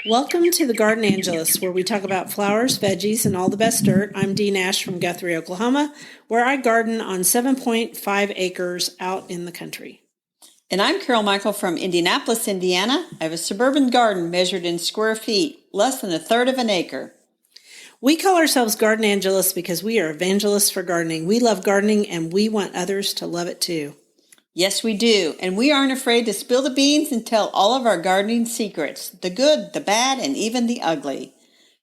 Welcome to the Garden Angelus, where we talk about flowers, veggies, and all the best dirt. I'm Dee Nash from Guthrie, Oklahoma, where I garden on 7.5 acres out in the country. And I'm Carol Michael from Indianapolis, Indiana. I have a suburban garden measured in square feet, less than a third of an acre. We call ourselves Garden Angelus because we are evangelists for gardening. We love gardening and we want others to love it too. Yes, we do. And we aren't afraid to spill the beans and tell all of our gardening secrets, the good, the bad, and even the ugly.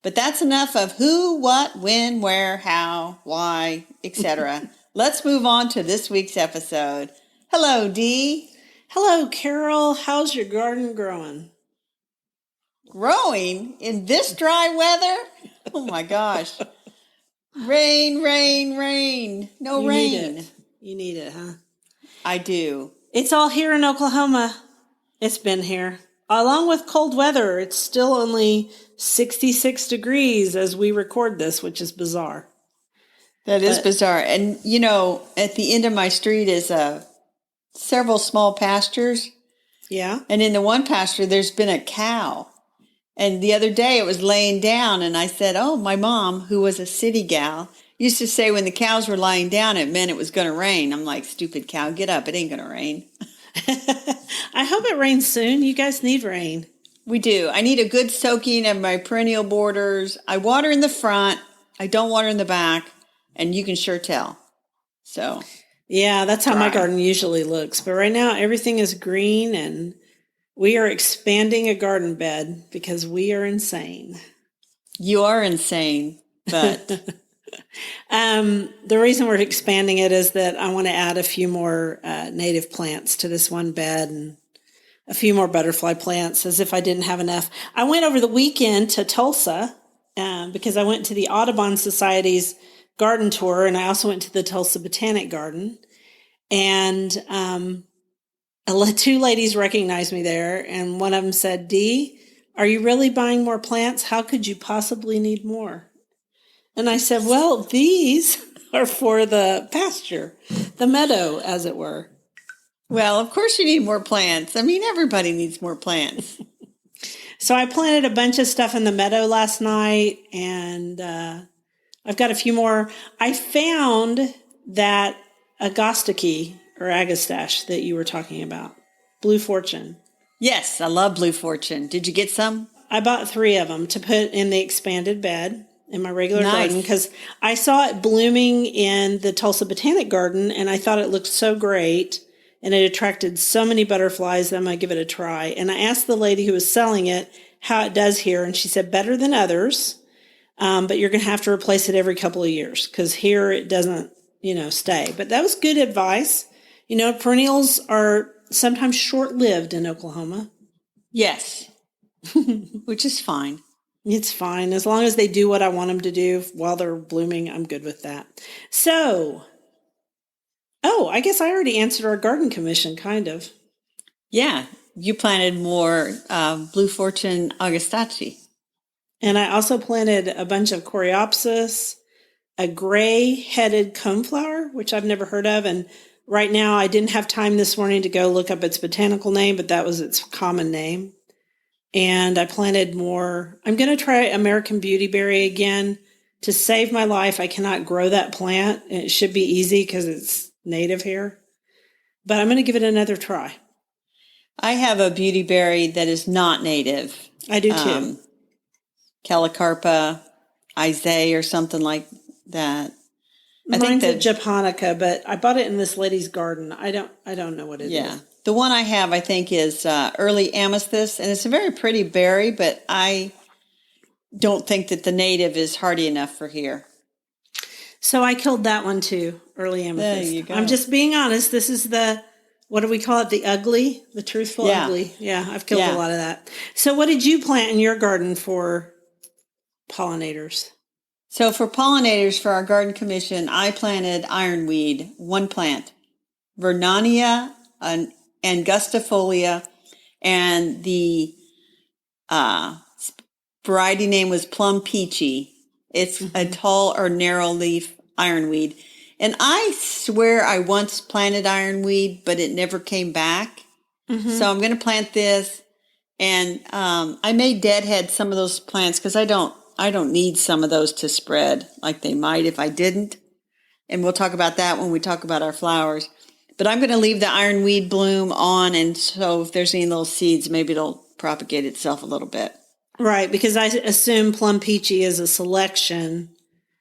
But that's enough of who, what, when, where, how, why, etc. Let's move on to this week's episode. Hello, Dee. Hello, Carol. How's your garden growing? Growing in this dry weather? Oh my gosh. Rain, rain, rain. No rain. You need it, huh? I do. It's all here in Oklahoma. It's been here. Along with cold weather, it's still only 66 degrees as we record this, which is bizarre. That is bizarre. And, you know, at the end of my street is several small pastures. Yeah. And in the one pasture, there's been a cow. And the other day it was laying down, and I said, oh, my mom, who was a city gal, used to say when the cows were lying down, it meant it was going to rain. I'm like, stupid cow, get up. It ain't going to rain. I hope it rains soon. You guys need rain. We do. I need a good soaking of my perennial borders. I water in the front. I don't water in the back. And you can sure tell. So, yeah, that's how my garden usually looks. But right now, everything is green, and we are expanding a garden bed because we are insane. You are insane, but... The reason we're expanding it is that I want to add a few more native plants to this one bed and a few more butterfly plants, as if I didn't have enough. I went over the weekend to Tulsa because I went to the Audubon Society's garden tour, and I also went to the Tulsa Botanic Garden. And two ladies recognized me there, and one of them said, Dee, are you really buying more plants? How could you possibly need more? And I said, well, these are for the pasture, the meadow, as it were. Well, of course you need more plants. I mean, everybody needs more plants. So I planted a bunch of stuff in the meadow last night, and I've got a few more. I found that Agostiki, or Agastache, that you were talking about, Blue Fortune. Yes, I love Blue Fortune. Did you get some? I bought 3 of them to put in the expanded bed in my regular garden because I saw it blooming in the Tulsa Botanic Garden, and I thought it looked so great, and it attracted so many butterflies that I'm going to give it a try. And I asked the lady who was selling it how it does here, and she said better than others, but you're going to have to replace it every couple of years because here it doesn't, stay. But that was good advice. Perennials are sometimes short-lived in Oklahoma. Yes, which is fine. It's fine. As long as they do what I want them to do while they're blooming, I'm good with that. So, I guess I already answered our garden commission, kind of. Yeah, you planted more Blue Fortune Augustaceae. And I also planted a bunch of Coreopsis, a gray-headed coneflower, which I've never heard of. And right now, I didn't have time this morning to go look up its botanical name, but that was its common name. And I planted more. I'm going to try American Beautyberry again. To save my life, I cannot grow that plant. It should be easy because it's native here. But I'm going to give it another try. I have a beautyberry that is not native. I do too. Calicarpa, Isaiah, or something like that. Mine's a japonica, but I bought it in this lady's garden. I don't know what it is. The one I have, I think, is early amethyst, and it's a very pretty berry, but I don't think that the native is hardy enough for here. So I killed that one too, early amethyst. There you go. I'm just being honest. This is what do we call it? The ugly, the truthful ugly. Yeah, I've killed a lot of that. So what did you plant in your garden for pollinators? So for pollinators for our garden commission, I planted ironweed, 1 plant, Vernonia, Angustifolia, and the variety name was Plum Peachy. It's a tall or narrow leaf ironweed. And I swear I once planted ironweed, but it never came back. So I'm going to plant this And I may deadhead some of those plants because I don't need some of those to spread like they might if I didn't. And we'll talk about that when we talk about our flowers. But I'm going to leave the ironweed bloom on, and so if there's any little seeds, maybe it'll propagate itself a little bit. Right, because I assume plum peachy is a selection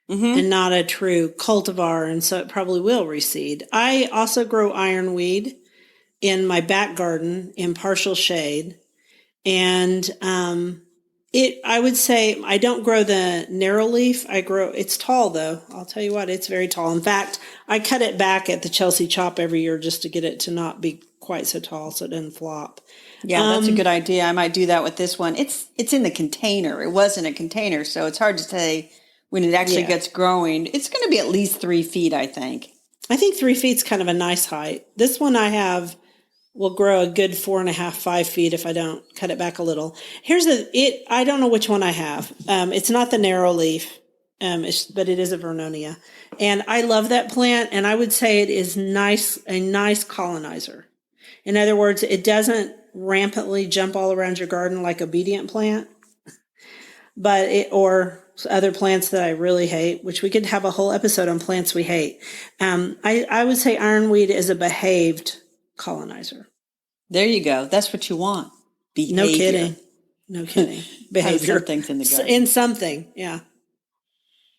and not a true cultivar, and so it probably will reseed. I also grow ironweed in my back garden in partial shade. And I would say I don't grow the narrow leaf. It's tall though. I'll tell you what, it's very tall. In fact, I cut it back at the Chelsea Chop every year just to get it to not be quite so tall so it doesn't flop. Yeah, that's a good idea. I might do that with this one. It's in the container. It was in a container, so it's hard to say when it actually gets growing. It's going to be at least 3 feet, I think. I think 3 feet's kind of a nice height. This one will grow a good 4.5, 5 feet if I don't cut it back a little. I don't know which one I have. It's not the narrow leaf, but it is a Vernonia. And I love that plant, and I would say it is a nice colonizer. In other words, it doesn't rampantly jump all around your garden like obedient plant, or other plants that I really hate, which we could have a whole episode on plants we hate. I would say ironweed is a behaved colonizer. There you go. That's what you want. Behavior. No kidding. Behavior. Some things in the garden. In something, yeah.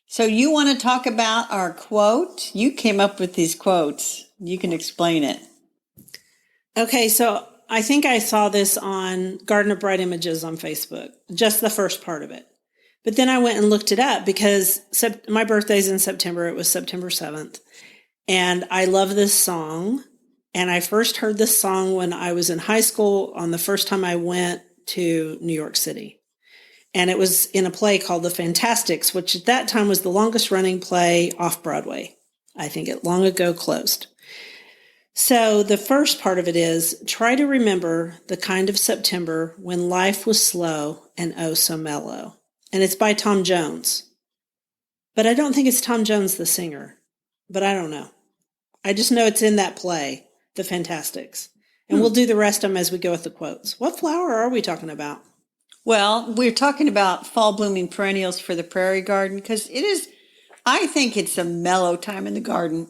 So you want to talk about our quote? You came up with these quotes. You can explain it. Okay, so I think I saw this on Garden of Bright Images on Facebook, just the first part of it. But then I went and looked it up because my birthday's in September. It was September 7th. And I love this song. And I first heard this song when I was in high school on the first time I went to New York City. And it was in a play called The Fantastics, which at that time was the longest running play off Broadway. I think it long ago closed. So the first part of it is, try to remember the kind of September when life was slow and oh so mellow. And it's by Tom Jones. But I don't think it's Tom Jones, the singer. But I don't know. I just know it's in that play, The Fantastics. And we'll do the rest of them as we go with the quotes. What flower are we talking about? Well, we're talking about fall blooming perennials for the prairie garden because I think it's a mellow time in the garden.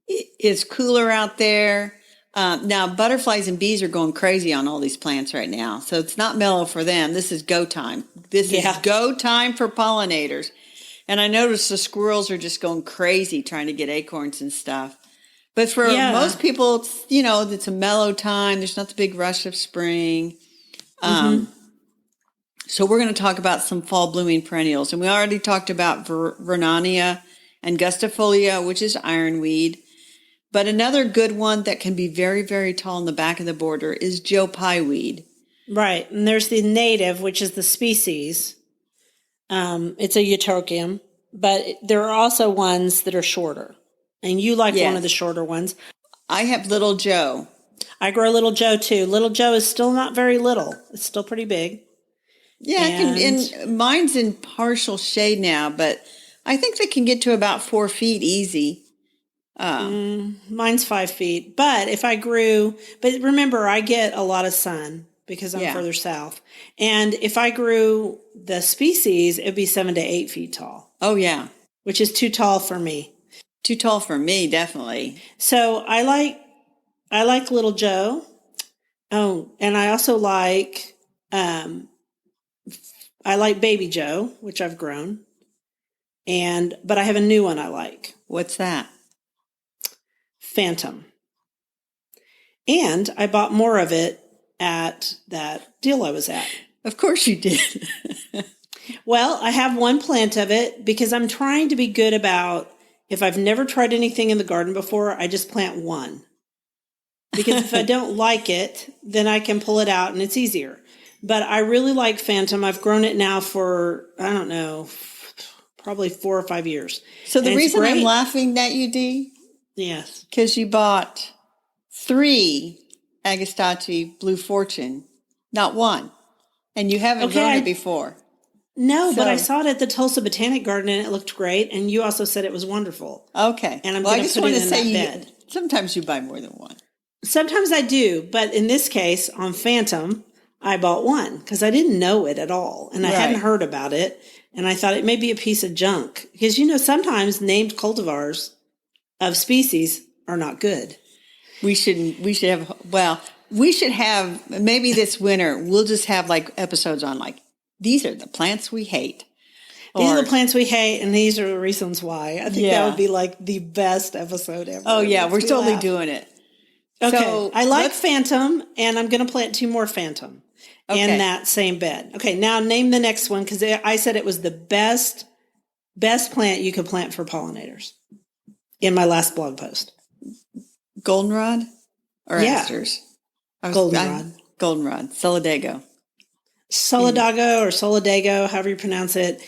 It's cooler out there. Now, butterflies and bees are going crazy on all these plants right now. So it's not mellow for them. This is go time. This is go time for pollinators. And I noticed the squirrels are just going crazy trying to get acorns and stuff. But for most people, it's a mellow time. There's not the big rush of spring. So we're going to talk about some fall blooming perennials. And we already talked about Vernonia and Gustifolia, which is ironweed. But another good one that can be very, very tall in the back of the border is Joe Pye weed. Right. And there's the native, which is the species. It's a eutrochium. But there are also ones that are shorter. And you like one of the shorter ones. I have Little Joe. I grow Little Joe too. Little Joe is still not very little. It's still pretty big. Yeah, and mine's in partial shade now, but I think they can get to about 4 feet easy. Mine's 5 feet. But but remember, I get a lot of sun because I'm further south. And if I grew the species, it'd be 7 to 8 feet tall. Oh, yeah. Which is too tall for me. Too tall for me, definitely. So I like Little Joe. Oh, and I also like, Baby Joe, which I've grown. But I have a new one I like. What's that? Phantom. And I bought more of it at that deal I was at. Of course you did. Well, I have one plant of it because I'm trying to be good about, if I've never tried anything in the garden before, I just plant one. Because if I don't like it, then I can pull it out and it's easier. But I really like Phantom. I've grown it now for, I don't know, probably 4 or 5 years. So the reason I'm laughing at you, Dee? Yes. Because you bought 3 Agostati Blue Fortune, not one. And you haven't grown it before. No, but I saw it at the Tulsa Botanic Garden and it looked great. And you also said it was wonderful. Okay. And I'm going to put it in that bed. Sometimes you buy more than one. Sometimes I do. But in this case, on Phantom, I bought one because I didn't know it at all. And I hadn't Right. heard about it. And I thought it may be a piece of junk. Because, sometimes named cultivars of species are not good. We should have, maybe this winter, we'll just have like episodes on like, these are the plants we hate. These are Or- the plants we hate, and these are the reasons why. I think that Yeah. would be like the best episode ever. Oh, yeah, It we're makes me totally laugh. doing it. Okay. So I like let's- Phantom, and I'm going to plant 2 more Phantom Okay. in that same bed. Okay, now name the next one, because I said it was the best plant you could plant for pollinators in my last blog post. Goldenrod or Yeah. asters? Goldenrod. Goldenrod. Solidago. Solidago or Solidago, however you pronounce it,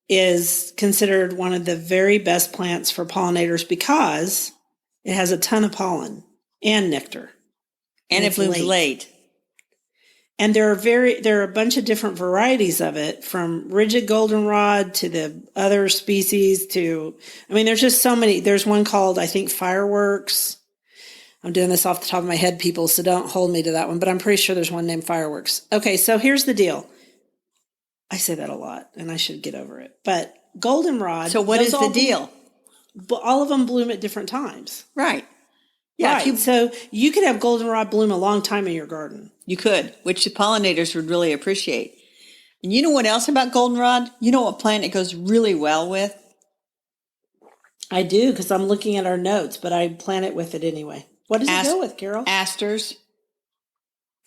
is considered one of the very best plants for pollinators because it has a ton of pollen and nectar. And it it's blooms late. And there are a bunch of different varieties of it, from rigid goldenrod to the other species there's just so many. There's one called, I think, Fireworks. I'm doing this off the top of my head, people, so don't hold me to that one, but I'm pretty sure there's one named Fireworks. Okay, so here's the deal. I say that a lot, and I should get over it. But goldenrod. So what is the deal? All of them bloom at different times. Right. Yeah. Right. So you could have goldenrod bloom a long time in your garden. You could, which the pollinators would really appreciate. And you know what else about goldenrod? You know what plant it goes really well with? I do, because I'm looking at our notes, but I plant it with it anyway. What does it go with, Carol? Asters.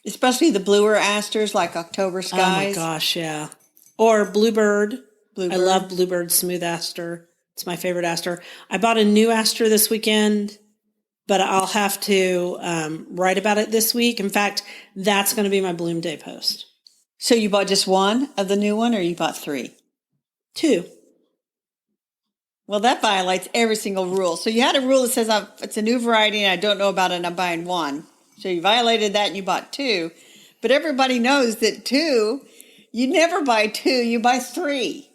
Especially the bluer asters like October Skies. Oh my gosh, yeah. Or bluebird. Bluebird. I love bluebird smooth aster. It's my favorite aster. I bought a new aster this weekend, but I'll have to write about it this week. In fact, that's going to be my Bloom Day post. So you bought just one of the new one, or you bought 3? 2. Well, that violates every single rule. So you had a rule that says it's a new variety and I don't know about it and I'm buying 1. So you violated that and you bought 2. But everybody knows that 2, you never buy 2, you buy 3.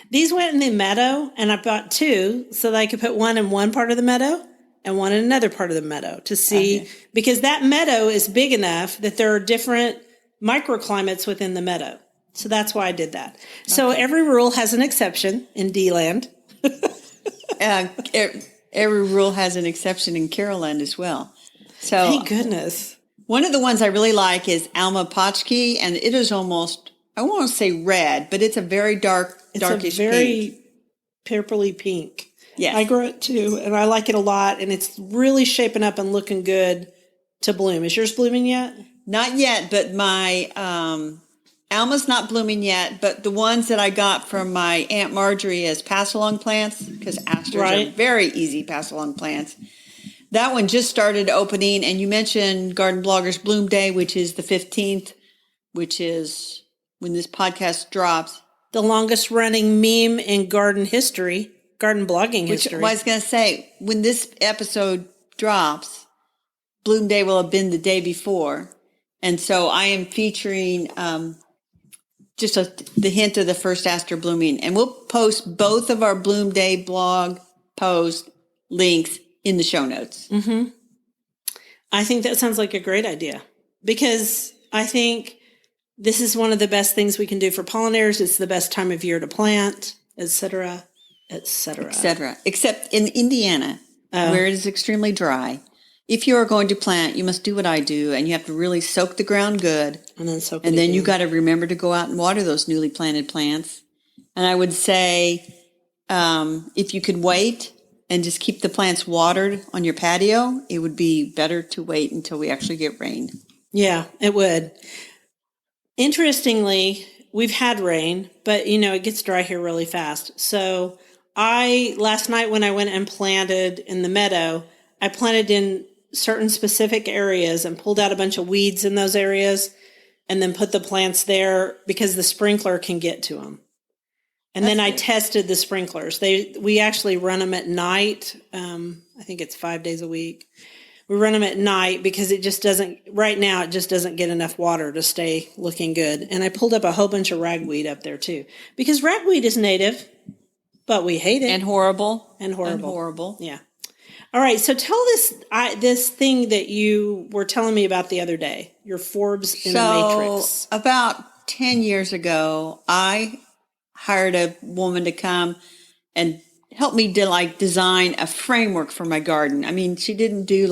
These went in the meadow, and I bought 2 so that I could put one in one part of the meadow and one in another part of the meadow to see, because that meadow is big enough that there are different microclimates within the meadow. So that's why I did that. So every rule has an exception in D-land. Every rule has an exception in Carolyn as well. So Thank goodness. one of the ones I really like is Alma Potchki, and it is almost, I won't say red, but it's a very darkish It's a very pink. purpley pink. Yes. I grow it too, and I like it a lot, and it's really shaping up and looking good to bloom. Is yours blooming yet? Not yet, but my Alma's not blooming yet, but the ones that I got from my Aunt Marjorie as pass-along plants, because asters are very easy pass-along plants. That one just started opening, and you mentioned Garden Blogger's Bloom Day, which is the 15th, which is when this podcast drops. The longest running meme in garden history, garden blogging Which history. I was going to say, when this episode drops, Bloom Day will have been the day before. And so I am featuring just the hint of the first aster blooming. And we'll post both of our Bloom Day blog post links in the show notes. Mm-hmm. I think that sounds like a great idea, because I think this is one of the best things we can do for pollinators. It's the best time of year to plant, et cetera, et cetera. Et cetera. Except in Indiana, where it is extremely dry. If you are going to plant, you must do what I do, and you have to really soak the ground good. And then soak it And then again. you got to remember to go out and water those newly planted plants. And I would say, if you could wait and just keep the plants watered on your patio, it would be better to wait until we actually get rain. Yeah, it would. Interestingly, we've had rain, but it gets dry here really fast. So last night when I went and planted in the meadow, I planted in certain specific areas and pulled out a bunch of weeds in those areas and then put the plants there because the sprinkler can get to them. And then I tested the sprinklers. We actually run them at night. I think it's 5 days a week. We run them at night because it just doesn't get enough water to stay looking good. And I pulled up a whole bunch of ragweed up there too, because ragweed is native, but we hate it. And horrible. And horrible. And horrible. Yeah. All right. So tell this thing that you were telling me about the other day, your Forbes in the Matrix. About 10 years ago, I hired a woman to come and help me to design a framework for my garden. I mean, she didn't do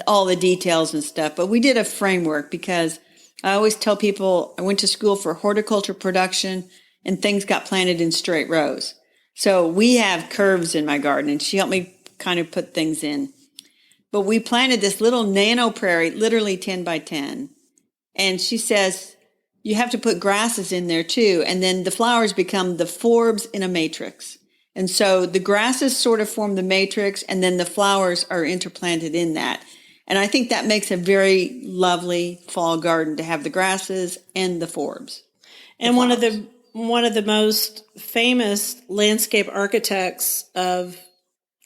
all the details and stuff, but we did a framework because I always tell people I went to school for horticulture production and things got planted in straight rows. So we have curves in my garden and she helped me kind of put things in. But we planted this little nano prairie, literally 10 by 10. And she says, you have to put grasses in there too. And then the flowers become the forbs in a matrix. And so the grasses sort of form the matrix and then the flowers are interplanted in that. And I think that makes a very lovely fall garden to have the grasses and the forbs. And one of the most famous landscape architects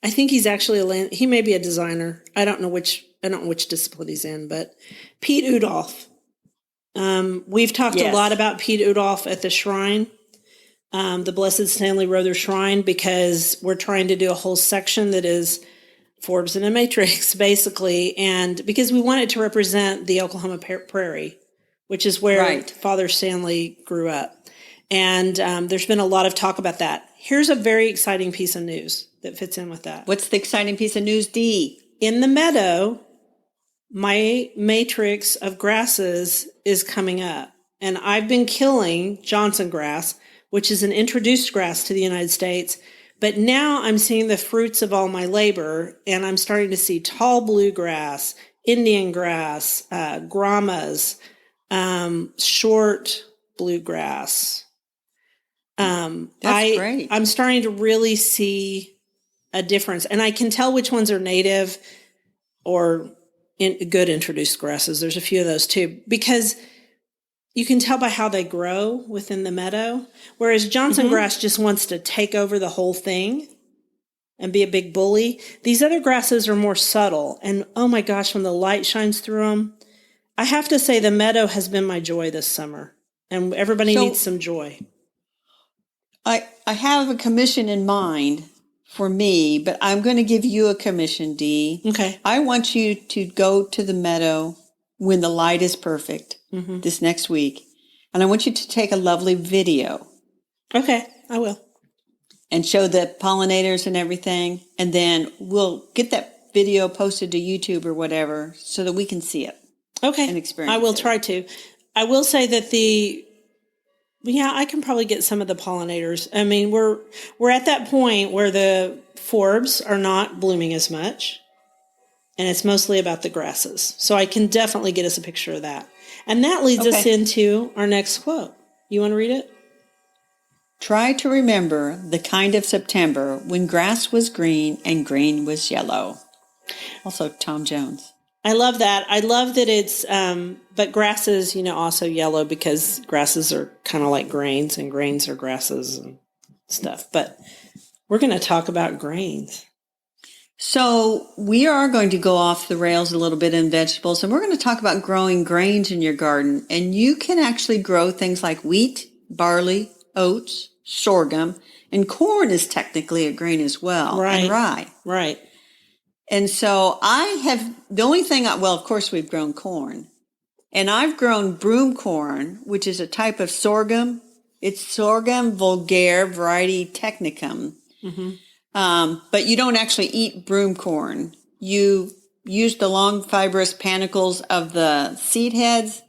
I think he's actually he may be a designer. I don't know which discipline he's in, but Pete Udolph. We've talked a lot about Pete Udolph at the shrine, the Blessed Stanley Rother Shrine, because we're trying to do a whole section that is Forbes in a Matrix, basically, and because we want it to represent the Oklahoma Prairie, which is where Father Stanley grew up. And there's been a lot of talk about that. Here's a very exciting piece of news that fits in with that. What's the exciting piece of news, Dee? In the meadow, my matrix of grasses is coming up. And I've been killing Johnson grass, which is an introduced grass to the United States. But now I'm seeing the fruits of all my labor, and I'm starting to see tall bluegrass, Indian grass, grommas, short bluegrass. That's great. I'm starting to really see a difference, and I can tell which ones are native or good introduced grasses. There's a few of those too, because you can tell by how they grow within the meadow. Whereas Johnson grass just wants to take over the whole thing and be a big bully. These other grasses are more subtle, and oh my gosh, when the light shines through them, I have to say the meadow has been my joy this summer, and everybody needs some joy. I have a commission in mind for me, but I'm going to give you a commission, Dee. Okay. I want you to go to the meadow when the light is perfect this next week. And I want you to take a lovely video. Okay, I will. And show the pollinators and everything. And then we'll get that video posted to YouTube or whatever so that we can see it. Okay. And experience I will it. try to. I will say that I can probably get some of the pollinators. I mean, we're at that point where the forbs are not blooming as much, and it's mostly about the grasses. So I can definitely get us a picture of that. And that leads us into our next quote. You want to read it? Try to remember the kind of September when grass was green and green was yellow. Also, Tom Jones. I love that. I love that it's, but grasses, also yellow because grasses are kind of like grains and grains are grasses and stuff. But we're going to talk about grains. So we are going to go off the rails a little bit in vegetables, and we're going to talk about growing grains in your garden. And you can actually grow things like wheat, barley, oats, sorghum, and corn is technically a grain as well, and rye. Right. And so of course we've grown corn. And I've grown broom corn, which is a type of sorghum. It's sorghum vulgare variety technicum. But you don't actually eat broom corn. You use the long fibrous panicles of the seed heads.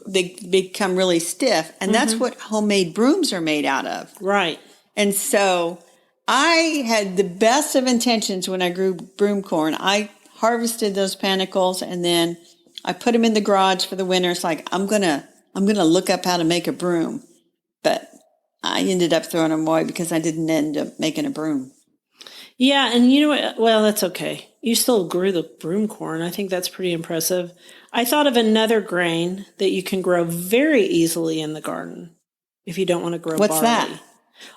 They become really stiff. And that's what homemade brooms are made out of. Right. And so I had the best of intentions when I grew broom corn. I harvested those panicles and then I put them in the garage for the winter. It's like, I'm gonna look up how to make a broom. But I ended up throwing them away because I didn't end up making a broom. Yeah, and you know what? Well, that's okay. You still grew the broom corn. I think that's pretty impressive. I thought of another grain that you can grow very easily in the garden if you don't want to grow barley. What's that?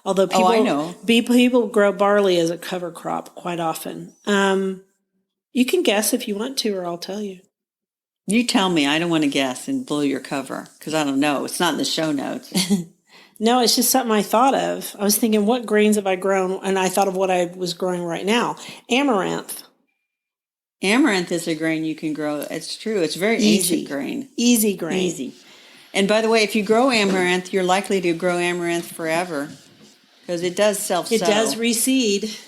Although I know. People grow barley as a cover crop quite often. You can guess if you want to, or I'll tell you. You tell me. I don't want to guess and blow your cover because I don't know. It's not in the show notes. No, it's just something I thought of. I was thinking, what grains have I grown? And I thought of what I was growing right now. Amaranth. Amaranth is a grain you can grow. It's true. It's a very ancient grain. Easy grain. Easy. And by the way, if you grow amaranth, you're likely to grow amaranth forever because it does self-sow. It does reseed.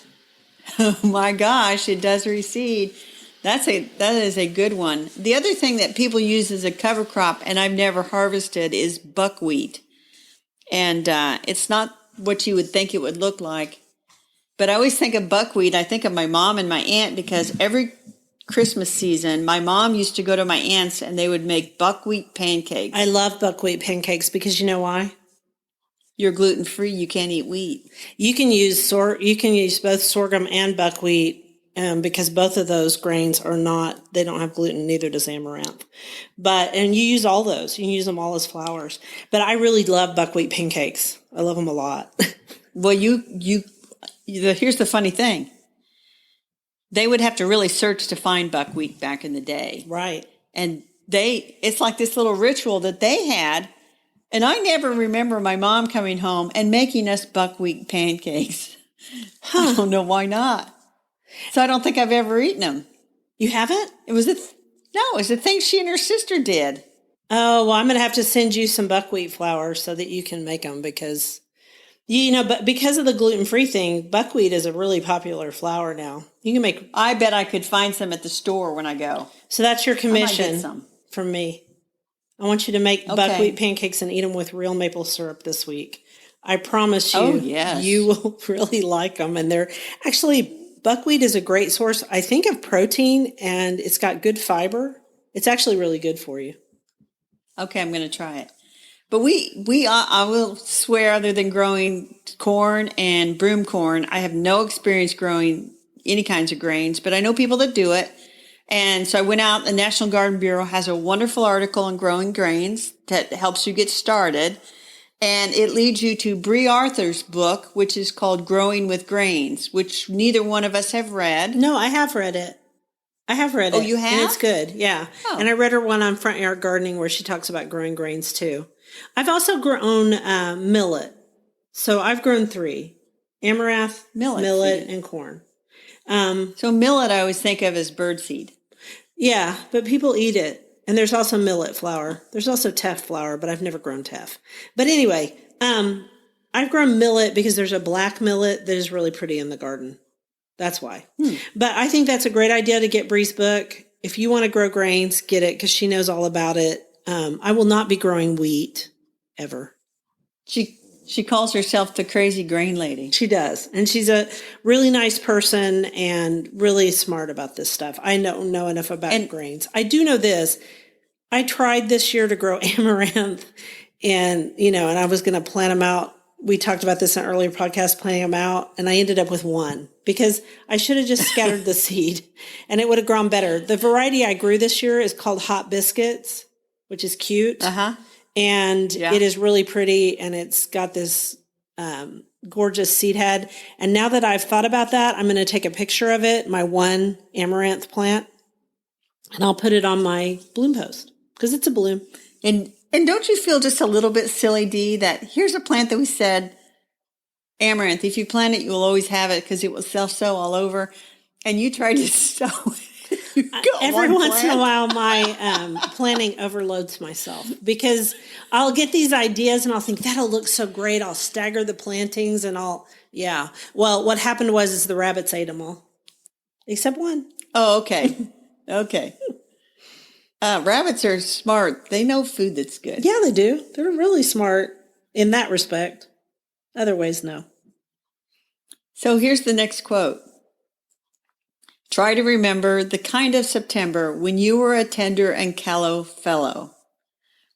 Oh my gosh, it does reseed. That is a good one. The other thing that people use as a cover crop, and I've never harvested, is buckwheat. And it's not what you would think it would look like. But I always think of buckwheat. I think of my mom and my aunt because every Christmas season, my mom used to go to my aunt's and they would make buckwheat pancakes. I love buckwheat pancakes because you know why? You're gluten free. You can't eat wheat. You can use both sorghum and buckwheat because both of those grains they don't have gluten. Neither does amaranth. And you use all those. You can use them all as flours. But I really love buckwheat pancakes. I love them a lot. Well, here's the funny thing. They would have to really search to find buckwheat back in the day. Right. And it's like this little ritual that they had. And I never remember my mom coming home and making us buckwheat pancakes. I don't know why not. So I don't think I've ever eaten them. You haven't? It was a thing she and her sister did. Oh, well, I'm going to have to send you some buckwheat flour so that you can make them because, but because of the gluten-free thing, buckwheat is a really popular flour now. You can make. I bet I could find some at the store when I go. So that's your commission I might get some from me. I want you to make buckwheat pancakes and eat them with real maple syrup this week. I promise you, you will really like them. And buckwheat is a great source, I think, of protein, and it's got good fiber. It's actually really good for you. Okay, I'm going to try it. But I will swear, other than growing corn and broom corn, I have no experience growing any kinds of grains, but I know people that do it. And so I went out, the National Garden Bureau has a wonderful article on growing grains that helps you get started. And it leads you to Brie Arthur's book, which is called Growing with Grains, which neither one of us have read. No, I have read it. Oh, you have? And it's good, yeah. Oh. And I read her one on Front Yard Gardening where she talks about growing grains too. I've also grown millet. So I've grown 3. Amaranth, millet and corn. So millet I always think of as birdseed. Yeah, but people eat it. And there's also millet flour. There's also teff flour, but I've never grown teff. But anyway, I've grown millet because there's a black millet that is really pretty in the garden. That's why. But I think that's a great idea to get Brie's book. If you want to grow grains, get it because she knows all about it. I will not be growing wheat ever. She calls herself the crazy grain lady. She does. And she's a really nice person and really smart about this stuff. I don't know enough about grains. I do know this. I tried this year to grow amaranth and I was going to plant them out. We talked about this in an earlier podcast, planting them out, and I ended up with one because I should have just scattered the seed and it would have grown better. The variety I grew this year is called Hot Biscuits, which is cute. Uh-huh. And it is really pretty, and it's got this gorgeous seed head. And now that I've thought about that, I'm going to take a picture of it, my one amaranth plant, and I'll put it on my bloom post because it's a bloom. And don't you feel just a little bit silly, Dee, that here's a plant that we said, amaranth, if you plant it, you will always have it because it will self-sow all over. And you tried to sow it. Every once in a while, my planting overloads myself because I'll get these ideas and I'll think that'll look so great. I'll stagger the plantings and Well, what happened was the rabbits ate them all, except one. Oh, okay. Okay. Rabbits are smart. They know food that's good. Yeah, they do. They're really smart in that respect. Other ways, no. So here's the next quote. Try to remember the kind of September when you were a tender and callow fellow.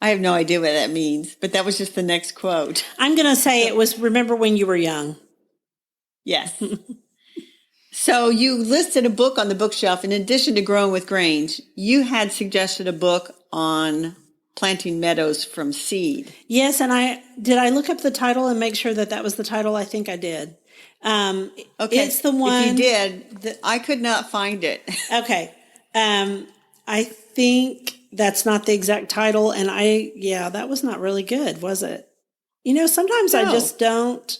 I have no idea what that means, but that was just the next quote. I'm going to say it was remember when you were young. Yes. So you listed a book on the bookshelf. In addition to Growing with Grains, you had suggested a book on planting meadows from seed. Yes, and did I look up the title and make sure that was the title? I think I did. Okay. It's the one. If you did, I could not find it. Okay. I think that's not the exact title. And that was not really good, was it? Sometimes I No. just don't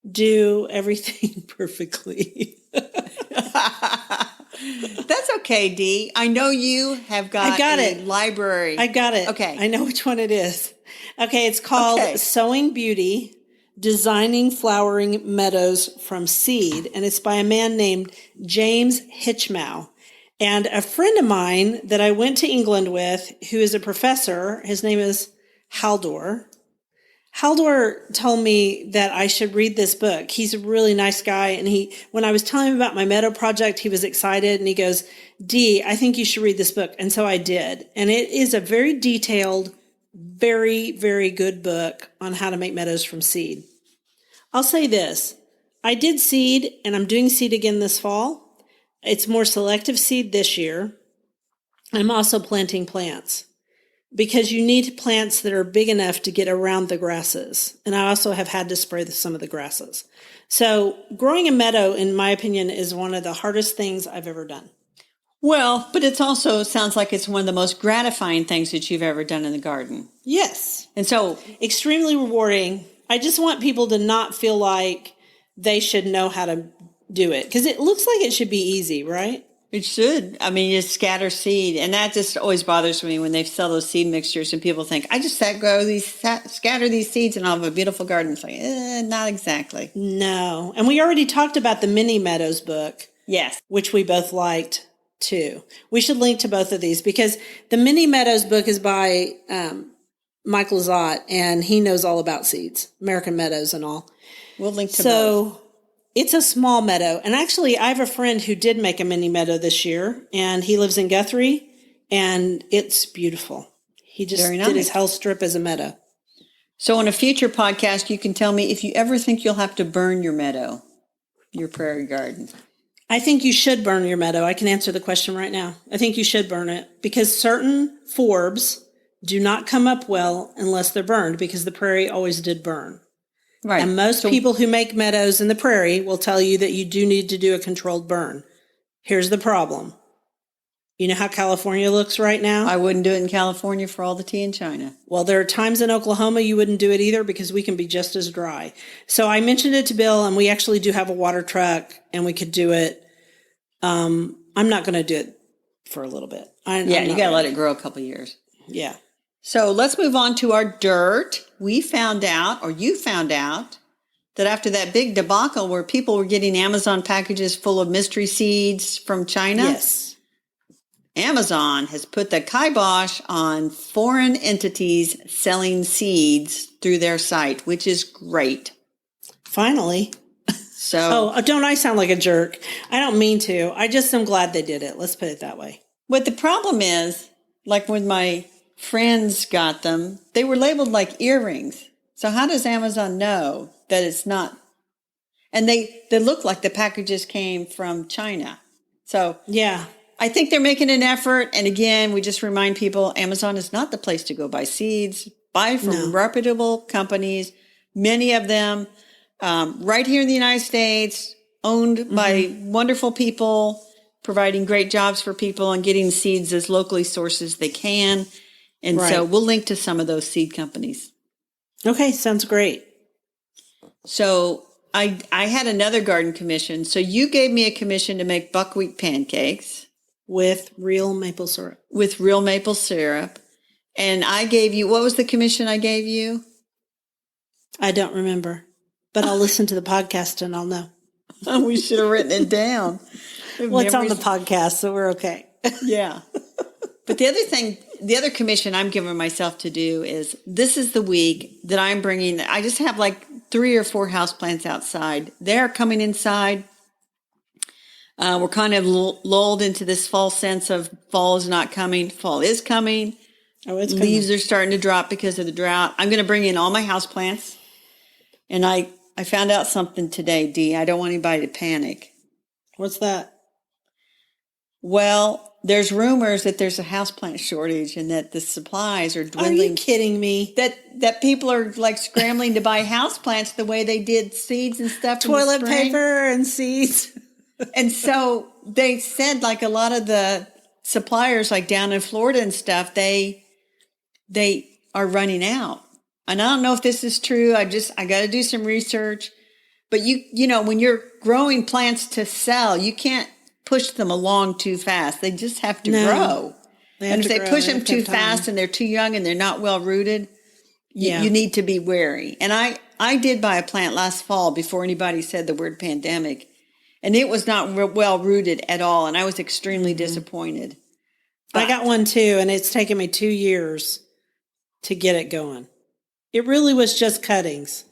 do everything perfectly. That's okay, Dee. I know you have got I got a it. library. I got it. Okay. I know which one it is. Okay, it's called Okay. Sowing Beauty, Designing Flowering Meadows from Seed, and it's by a man named James Hitchmow. And a friend of mine that I went to England with, who is a professor, his name is Haldor. Haldor told me that I should read this book. He's a really nice guy. And when I was telling him about my meadow project, he was excited and he goes, Dee, I think you should read this book. And so I did. And it is a very detailed, very, very good book on how to make meadows from seed. I'll say this. I did seed and I'm doing seed again this fall. It's more selective seed this year. I'm also planting plants, because you need plants that are big enough to get around the grasses. And I also have had to spray some of the grasses. So growing a meadow, in my opinion, is one of the hardest things I've ever done. Well, but it's also sounds like it's one of the most gratifying things that you've ever done in the garden. Yes. And so Extremely rewarding. I just want people to not feel like they should know how to do it, because it looks like it should be easy, right? it should. I mean, you scatter seed. And that just always bothers me when they sell those seed mixtures and people think, I just scatter these seeds and I'll have a beautiful garden. It's like, not exactly. No. And we already talked about the Mini Meadows book, Yes. which we both liked too. We should link to both of these, because the Mini Meadows book is by Mike Lazat, and he knows all about seeds, American meadows and all. We'll link to both. So it's a small meadow. And actually, I have a friend who did make a mini meadow this year, and he lives in Guthrie, and it's beautiful. He just Very did his nice. house strip as a meadow. So in a future podcast, you can tell me if you ever think you'll have to burn your meadow, your prairie garden. I think you should burn your meadow. I can answer the question right now. I think you should burn it, because certain forbs do not come up well unless they're burned, because the prairie always did burn. Right. And most people who make meadows in the prairie will tell you that you do need to do a controlled burn. Here's the problem. You know how California looks right now? I wouldn't do it in California for all the tea in China. Well, there are times in Oklahoma you wouldn't do it either, because we can be just as dry. So I mentioned it to Bill, and we actually do have a water truck, and we could do it. I'm not going to do it for a little bit. You got to let it grow a couple years. Yeah. So let's move on to our dirt. We found out, or you found out, that after that big debacle where people were getting Amazon packages full of mystery seeds from China, Yes. Amazon has put the kibosh on foreign entities selling seeds through their site, which is great. Finally. So, Oh, don't I sound like a jerk? I don't mean to. I just am glad they did it. Let's put it that way. what the problem is, like when my friends got them, they were labeled like earrings. So how does Amazon know that it's not? And they look like the packages came from China. So Yeah. I think they're making an effort. And again, we just remind people, Amazon is not the place to go buy seeds. Buy from reputable companies, many of them right here in the United States, owned by wonderful people, providing great jobs for people and getting seeds as locally sourced as they can. And so we'll link to some of those seed companies. Okay. Sounds great. So I had another garden commission. So you gave me a commission to make buckwheat pancakes. With real maple syrup. With real maple syrup. And I gave you, what was the commission I gave you? I don't remember, but I'll listen to the podcast and I'll know. We should have written it down. Well, it's on the podcast, so we're okay. Yeah. But the other commission I'm giving myself to do is, this is the week that I'm bringing, I just have like 3 or 4 houseplants outside. They're coming inside. We're kind of lulled into this false sense of fall is not coming. Fall is coming. Oh, it's Leaves are starting to drop because of the drought. I'm going to bring in all my houseplants. And I found out something today, Dee. I don't want anybody to panic. What's that? Well, there's rumors that there's a houseplant shortage and that the supplies are dwindling. Are you kidding me? That people are like scrambling to buy houseplants the way they did seeds and stuff. Toilet in the spring. paper and seeds. And so they said, like, a lot of the suppliers, like down in Florida and stuff, they are running out. and I don't know if this is true. I got to do some research. But you know, when you're growing plants to sell, you can't push them along too fast. They just have to grow. And if they push them too fast and they're too young and they're not well rooted, you need to be wary. And I did buy a plant last fall before anybody said the word pandemic, and it was not well rooted at all. And I was extremely disappointed. I got one too, and it's taken me 2 years to get it going. It really was just cuttings.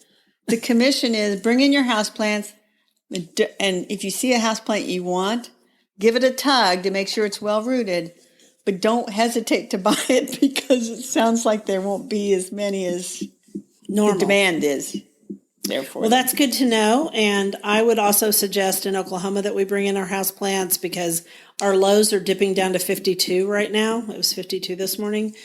The commission is bring in your houseplants, and if you see a houseplant you want, give it a tug to make sure it's well rooted, but don't hesitate to buy it because it sounds like there won't be as many as normal. The demand is. Therefore, well, that's good to know. And I would also suggest in Oklahoma that we bring in our houseplants because our lows are dipping down to 52 right now. It was 52 this morning.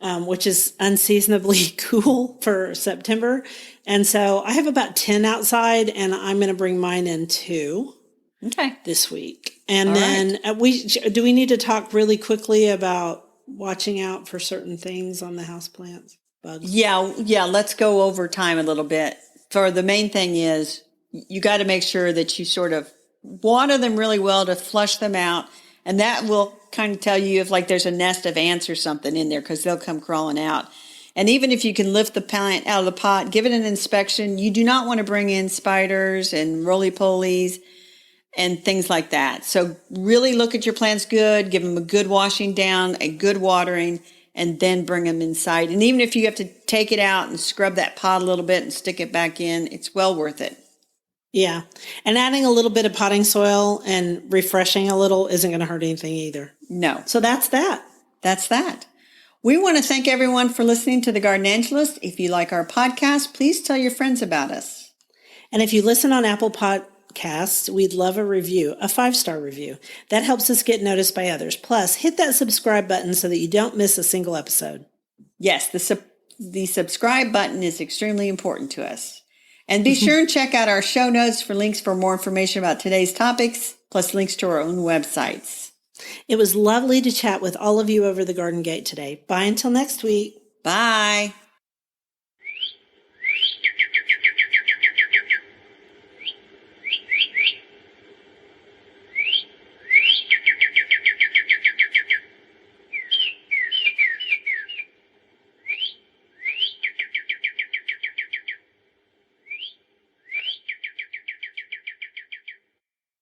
Which is unseasonably cool for September. And so I have about 10 outside, and I'm going to bring mine in too. Okay. This week. And then do we need to talk really quickly about watching out for certain things on the houseplants? Bugs? Yeah. Let's go over time a little bit. For the main thing is you got to make sure that you sort of water them really well to flush them out. And that will kind of tell you if like there's a nest of ants or something in there because they'll come crawling out. And even if you can lift the plant out of the pot, give it an inspection. You do not want to bring in spiders and roly-polies and things like that. So really look at your plants good, give them a good washing down, a good watering, and then bring them inside. And even if you have to take it out and scrub that pot a little bit and stick it back in, it's well worth it. Yeah. And adding a little bit of potting soil and refreshing a little isn't going to hurt anything either. No. So that's that. That's that. We want to thank everyone for listening to the Garden Angelist. If you like our podcast, please tell your friends about us. And if you listen on Apple Podcasts, we'd love a review, a 5-star review. That helps us get noticed by others. Plus, hit that subscribe button so that you don't miss a single episode. Yes, the subscribe button is extremely important to us. And be sure and check out our show notes for links for more information about today's topics, plus links to our own websites. It was lovely to chat with all of you over the Garden Gate today. Bye until next week. Bye.